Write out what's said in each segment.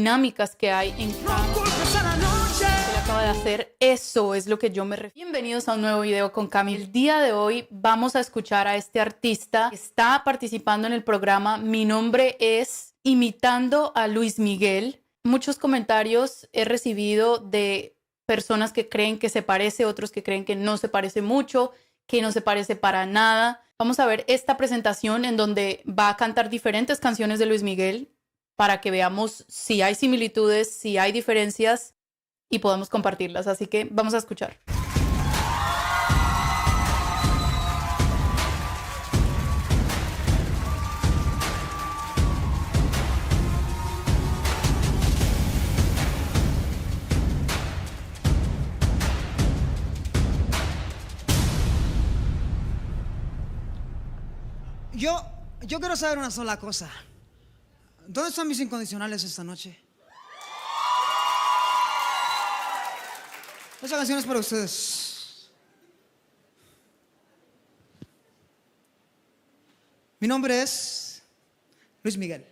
dinámicas que hay en cada que él acaba de hacer. Eso es lo que yo me refiero. Bienvenidos a un nuevo video con Cami. El día de hoy vamos a escuchar a este artista que está participando en el programa Mi Nombre Es, imitando a Luis Miguel. Muchos comentarios he recibido de personas que creen que se parece, otros que creen que no se parece mucho, que no se parece para nada. Vamos a ver esta presentación en donde va a cantar diferentes canciones de Luis Miguel para que veamos si hay similitudes, si hay diferencias y podamos compartirlas. Así que vamos a escuchar. Yo quiero saber una sola cosa. ¿Dónde están mis incondicionales esta noche? Esta canción es para ustedes. Mi nombre es Luis Miguel.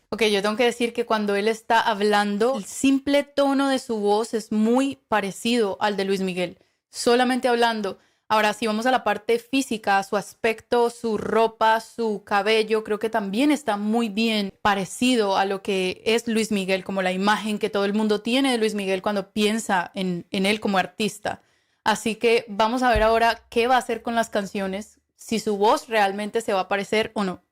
Ok, yo tengo que decir que cuando él está hablando, el simple tono de su voz es muy parecido al de Luis Miguel. Solamente hablando. Ahora, si vamos a la parte física, su aspecto, su ropa, su cabello, creo que también está muy bien parecido a lo que es Luis Miguel, como la imagen que todo el mundo tiene de Luis Miguel cuando piensa en él como artista. Así que vamos a ver ahora qué va a hacer con las canciones, si su voz realmente se va a parecer o no.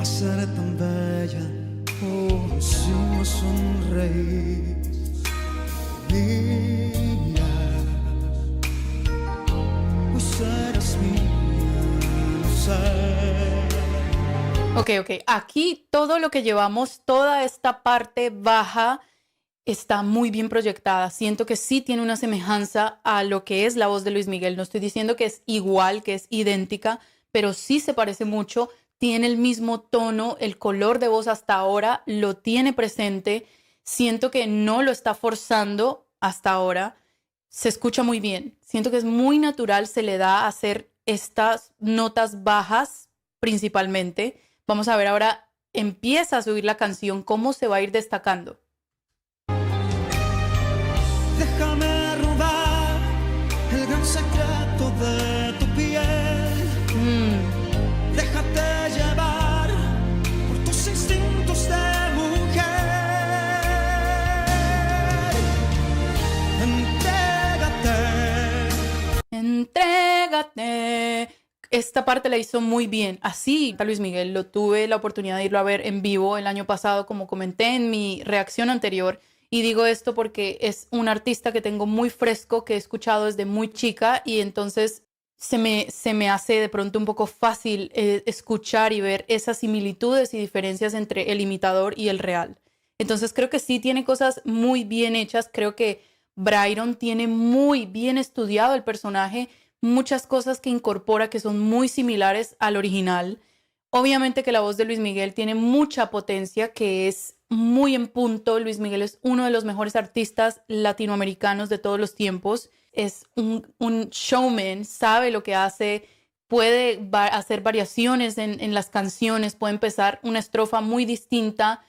Ser tan bella, oh, si me sonreís, mía, pues serás mía, no sé. Ok, aquí todo lo que llevamos, toda esta parte baja está muy bien proyectada. Siento que sí tiene una semejanza a lo que es la voz de Luis Miguel. No estoy diciendo que es igual, que es idéntica, pero sí se parece mucho. Tiene el mismo tono, el color de voz hasta ahora lo tiene presente. Siento que no lo está forzando hasta ahora. Se escucha muy bien. Siento que es muy natural, se le da a hacer estas notas bajas principalmente. Vamos a ver ahora, empieza a subir la canción, cómo se va a ir destacando. Déjame robar el gran secreto de tu piel. Déjate llevar por tus instintos de mujer. Entrégate. Esta parte la hizo muy bien. Así, Luis Miguel, lo tuve la oportunidad de irlo a ver en vivo el año pasado, como comenté en mi reacción anterior. Y digo esto porque es un artista que tengo muy fresco, que he escuchado desde muy chica y entonces se me hace de pronto un poco fácil escuchar y ver esas similitudes y diferencias entre el imitador y el real. Entonces creo que sí tiene cosas muy bien hechas. Creo que Brayron tiene muy bien estudiado el personaje, muchas cosas que incorpora que son muy similares al original. Obviamente que la voz de Luis Miguel tiene mucha potencia, que es muy en punto. Luis Miguel es uno de los mejores artistas latinoamericanos de todos los tiempos. Es un showman, sabe lo que hace, puede hacer variaciones en las canciones, puede empezar una estrofa muy distinta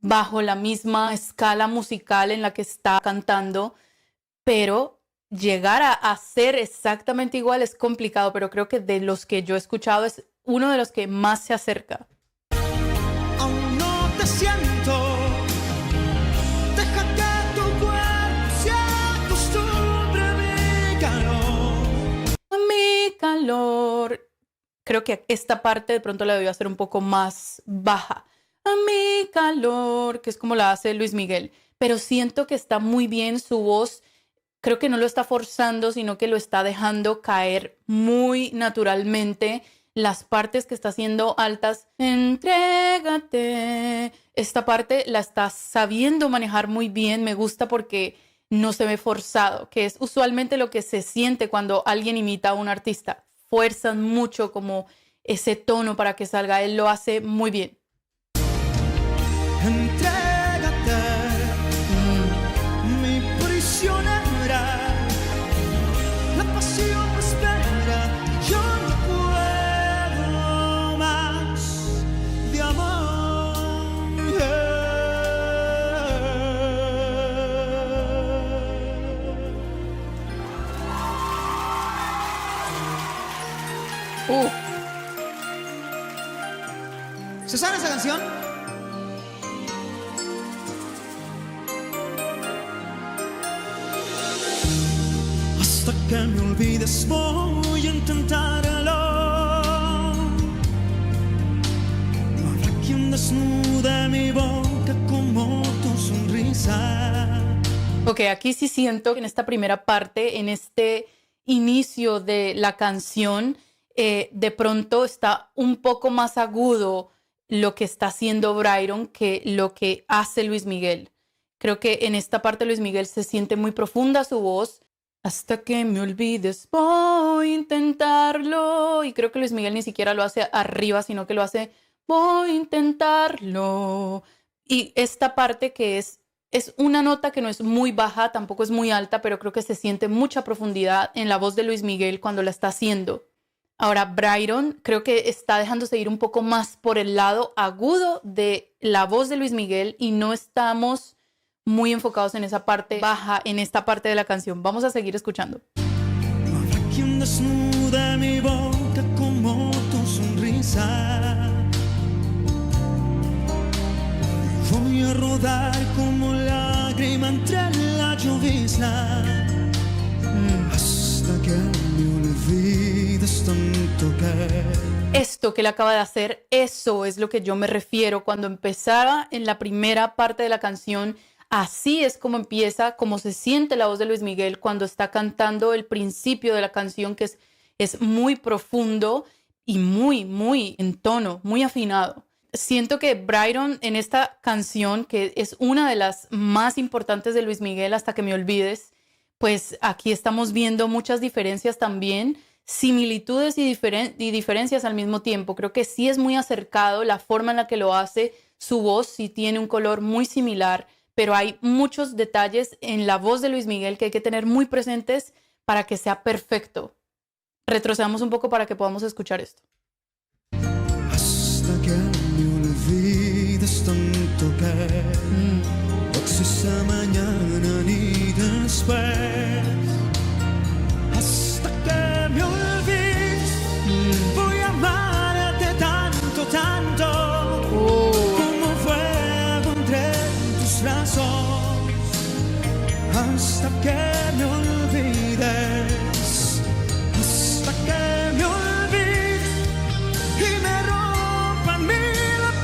bajo la misma escala musical en la que está cantando, pero llegar a ser exactamente igual es complicado, pero creo que de los que yo he escuchado es uno de los que más se acerca. Aún no te siento. Deja que tu cuerpo se acostumbre a mi calor. A mi calor. Creo que esta parte de pronto la debió hacer un poco más baja. A mi calor, que es como la hace Luis Miguel. Pero siento que está muy bien su voz. Creo que no lo está forzando, sino que lo está dejando caer muy naturalmente. Las partes que está haciendo altas, entrégate. Esta parte la está sabiendo manejar muy bien. Me gusta porque no se ve forzado, que es usualmente lo que se siente cuando alguien imita a un artista. Fuerzan mucho como ese tono para que salga. Él lo hace muy bien. Entrégate, mi prisionera. La pasión me espera. Yo no puedo más de amor. ¿Se sabe esa canción? Hasta que me olvides voy a intentarlo. No habrá quien desnude mi boca como tu sonrisa. Ok, aquí sí siento que en esta primera parte, en este inicio de la canción, de pronto está un poco más agudo lo que está haciendo Bryan que lo que hace Luis Miguel. Creo que en esta parte Luis Miguel se siente muy profunda su voz. Hasta que me olvides voy a intentarlo. Y creo que Luis Miguel ni siquiera lo hace arriba, sino que lo hace voy a intentarlo. Y esta parte que es una nota que no es muy baja, tampoco es muy alta, pero creo que se siente mucha profundidad en la voz de Luis Miguel cuando la está haciendo. Ahora, Bryan creo que está dejándose ir un poco más por el lado agudo de la voz de Luis Miguel y no estamos muy enfocados en esa parte baja, en esta parte de la canción. Vamos a seguir escuchando. No habrá quien desnude mi boca como tu sonrisa. Voy a rodar como lágrima entre la llovizna. Hasta que me olvides tanto que... Esto que él acaba de hacer, eso es lo que yo me refiero. Cuando empezaba en la primera parte de la canción, así es como empieza, como se siente la voz de Luis Miguel cuando está cantando el principio de la canción, que es muy profundo y muy en tono, muy afinado. Siento que Bryan en esta canción, que es una de las más importantes de Luis Miguel, Hasta que me olvides, pues aquí estamos viendo muchas diferencias también, similitudes y diferencias al mismo tiempo. Creo que sí es muy acercado la forma en la que lo hace, su voz sí tiene un color muy similar, pero hay muchos detalles en la voz de Luis Miguel que hay que tener muy presentes para que sea perfecto. Retrocedamos un poco para que podamos escuchar esto. Hasta que me olvides tanto que no existe mañana ni después. Hasta que me olvides voy a amarte tanto como fuego entre tus brazos. Hasta que me olvides, hasta que me olvides y me rompan mil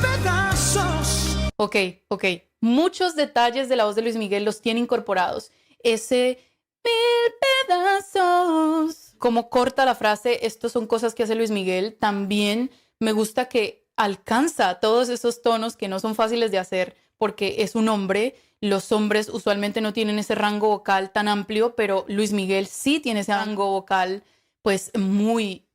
pedazos. Ok. Muchos detalles de la voz de Luis Miguel los tiene incorporados. Ese mil pedazos. Como corta la frase, estos son cosas que hace Luis Miguel. También me gusta que alcanza todos esos tonos que no son fáciles de hacer porque es un hombre. Los hombres usualmente no tienen ese rango vocal tan amplio, pero Luis Miguel sí tiene ese rango vocal pues muy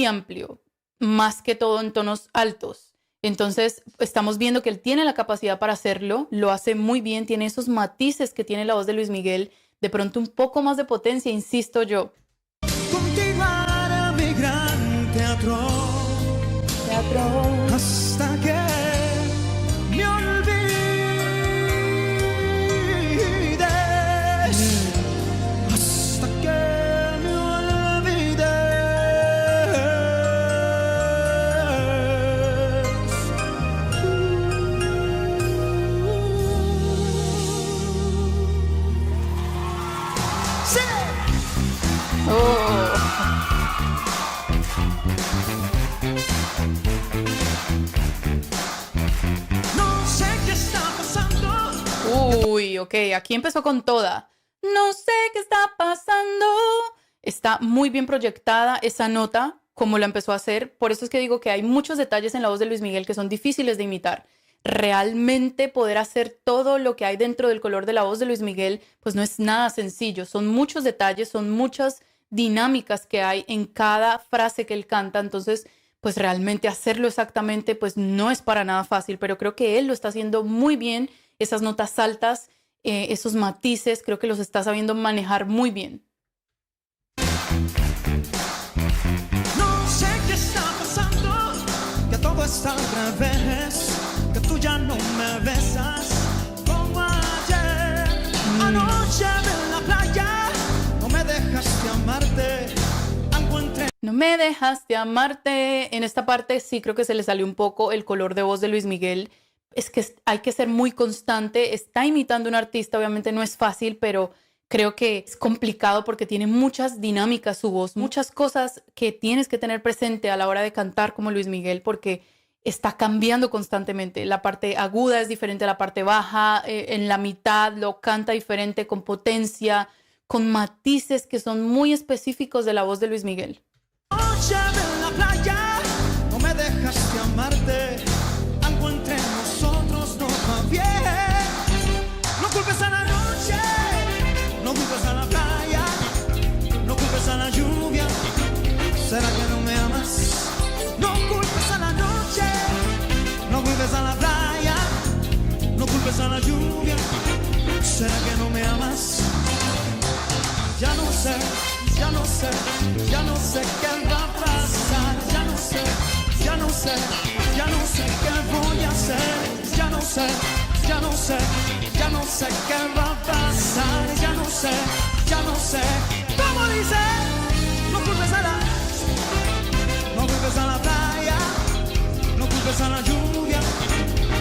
amplio, más que todo en tonos altos. Entonces estamos viendo que él tiene la capacidad para hacerlo, lo hace muy bien, tiene esos matices que tiene la voz de Luis Miguel, de pronto un poco más de potencia, insisto yo. Continuar a mi gran teatro hasta que me olvides, hasta que me olvides. Sí. No sé qué está pasando. Uy, ok, aquí empezó con toda. No sé qué está pasando. Está muy bien proyectada esa nota, como la empezó a hacer. Por eso es que digo que hay muchos detalles en la voz de Luis Miguel que son difíciles de imitar. Realmente poder hacer todo lo que hay dentro del color de la voz de Luis Miguel, pues no es nada sencillo. Son muchos detalles, son muchas dinámicas que hay en cada frase que él canta. Entonces, pues realmente hacerlo exactamente pues no es para nada fácil, pero creo que él lo está haciendo muy bien, esas notas altas, esos matices, creo que los está sabiendo manejar muy bien. No sé qué está pasando, que todo está al revés, que tú ya no me besas como ayer. Anoche en la playa no me dejaste amarte, algo entre... No me dejas de amarte. En esta parte sí creo que se le salió un poco el color de voz de Luis Miguel. Es que hay que ser muy constante. Está imitando a un artista, obviamente no es fácil, pero creo que es complicado porque tiene muchas dinámicas su voz, muchas cosas que tienes que tener presente a la hora de cantar como Luis Miguel, porque está cambiando constantemente. La parte aguda es diferente a la parte baja, en la mitad lo canta diferente, con potencia, con matices que son muy específicos de la voz de Luis Miguel. Noche en la playa, no me dejaste amarte, algo entre nosotros no va bien. No culpes a la noche, no culpes a la playa, no culpes a la lluvia. ¿Será que no me amas? No culpes a la noche, no culpes a la playa, no culpes a la lluvia. ¿Será que no me amas? Ya no sé, ya no sé, ya no sé qué va a pasar. Ya no sé, ya no sé, ya no sé qué voy a hacer. Ya no sé, ya no sé, ya no sé qué va a pasar. Ya no sé, ya no sé. ¿Cómo dice? No culpes a la, no culpes a la playa, no culpes a la lluvia.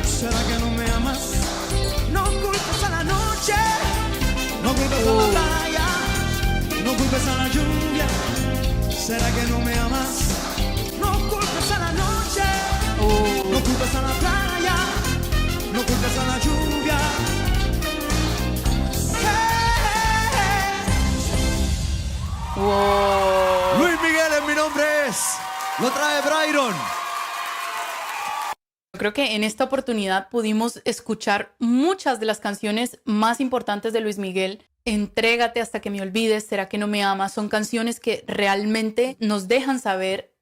¿Será que no me amas? No culpes a la noche, no culpes a la playa, no culpes a la lluvia. ¿Será que no me amas? No culpes a la noche, no culpes a la playa, no culpes a la lluvia. Wow. Luis Miguel es mi nombre es. Lo trae Brayron. Creo que en esta oportunidad pudimos escuchar muchas de las canciones más importantes de Luis Miguel. Entrégate hasta que me olvides, ¿será que no me amas? Son canciones que realmente nos dejan saber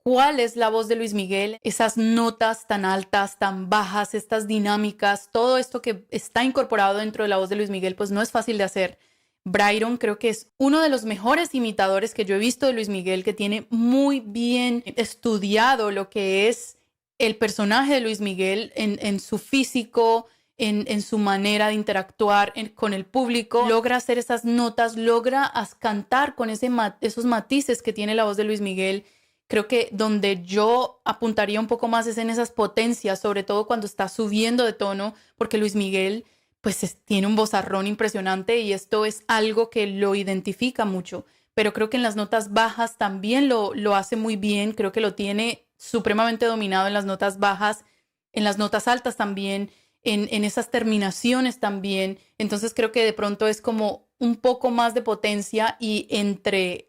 cuál es la voz de Luis Miguel, esas notas tan altas, tan bajas, estas dinámicas, todo esto que está incorporado dentro de la voz de Luis Miguel, pues no es fácil de hacer. Brayron creo que es uno de los mejores imitadores que yo he visto de Luis Miguel, que tiene muy bien estudiado lo que es el personaje de Luis Miguel en su físico, en su manera de interactuar con el público. Logra hacer esas notas, logra cantar con esos matices que tiene la voz de Luis Miguel. Creo que donde yo apuntaría un poco más es en esas potencias, sobre todo cuando está subiendo de tono, porque Luis Miguel pues tiene un vozarrón impresionante y esto es algo que lo identifica mucho. Pero creo que en las notas bajas también lo hace muy bien. Creo que lo tiene supremamente dominado en las notas bajas, en las notas altas también, en esas terminaciones también. Entonces creo que de pronto es como un poco más de potencia y entre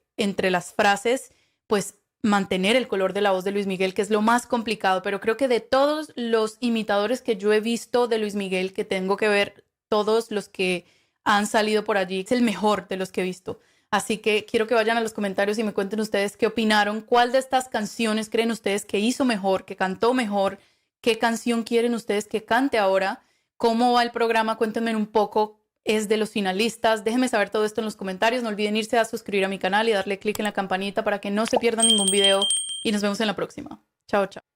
las frases, pues mantener el color de la voz de Luis Miguel, que es lo más complicado. Pero creo que de todos los imitadores que yo he visto de Luis Miguel, que tengo que ver todos los que han salido por allí, es el mejor de los que he visto. Así que quiero que vayan a los comentarios y me cuenten ustedes qué opinaron, cuál de estas canciones creen ustedes que hizo mejor, que cantó mejor, qué canción quieren ustedes que cante ahora, cómo va el programa, cuéntenme un poco, es de los finalistas, déjenme saber todo esto en los comentarios, no olviden irse a suscribir a mi canal y darle click en la campanita para que no se pierdan ningún video y nos vemos en la próxima. Chao, chao.